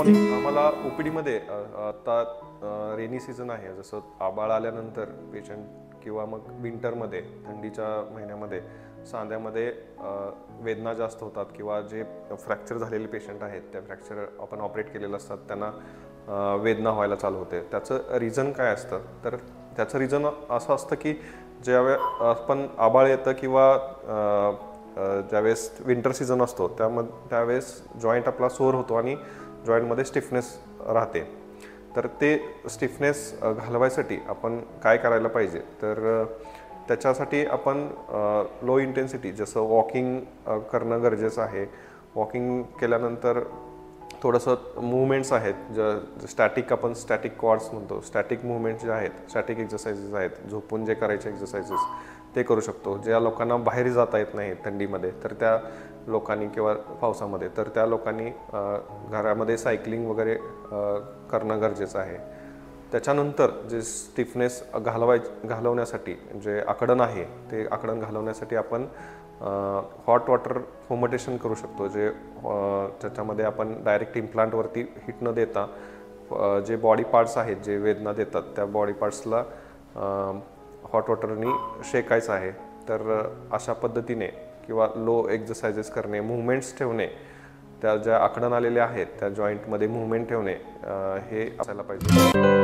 Morning आम्हाला ओपीडीमध्ये आता rainy season आहे, जसं आभाळ आल्यानंतर पेशंट किंवा मग विंटरमध्ये थंडीच्या महिन्यामध्ये सांध्यामध्ये वेदना जास्त होतात किंवा जे फ्रॅक्चर झालेले पेशंट आहेत त्या फ्रॅक्चर आपण ऑपरेट केलेलं असतात त्यांना वेदना व्हायला चालू होते. त्याचं रिझन काय असतं? तर त्याचं रिझन असं असतं की ज्यावेळेस आपण आभाळ येतं किंवा ज्यावेळेस विंटर सीझन असतो त्यावेळेस जॉईंट आपला सोर होतो आणि जॉईंटमध्ये स्टिफनेस राहते. तर ते स्टिफनेस घालवायसाठी आपण काय करायला पाहिजे? तर त्याच्यासाठी आपण लो इंटेन्सिटी जसं वॉकिंग करणं गरजेचं आहे. वॉकिंग केल्यानंतर थोडंसं मूवमेंट्स आहेत आपण स्टॅटिक क्वाड्स म्हणतो, स्टॅटिक मूवमेंट्स जे आहेत, स्टॅटिक एक्सरसाइजेस आहेत, झोपून जे करायचे एक्सरसाइजेस ते करू शकतो. ज्या लोकांना बाहेर जाता येत नाही थंडीमध्ये तर त्या लोकांनी किंवा पावसामध्ये तर त्या लोकांनी घरामध्ये सायकलिंग वगैरे करणं गरजेचं आहे. त्याच्यानंतर जे स्टिफनेस घालवण्यासाठी जे आकडण आहे ते आकडण घालवण्यासाठी आपण हॉट वॉटर फोमटेशन करू शकतो. त्याच्यामध्ये आपण डायरेक्ट इम्प्लांटवरती हिट न देता जे बॉडी पार्ट्स आहेत जे वेदना देतात त्या बॉडी पार्ट्सला हॉट वॉटरनी शेकायचं आहे. तर अशा पद्धतीने किंवा लो एक्सरसाइजेस करणे, मूवमेंट्स ठेवणे, त्या ज्या आकडण आलेल्या आहेत त्या जॉईंटमध्ये मूवमेंट ठेवणे हे असायला पाहिजे.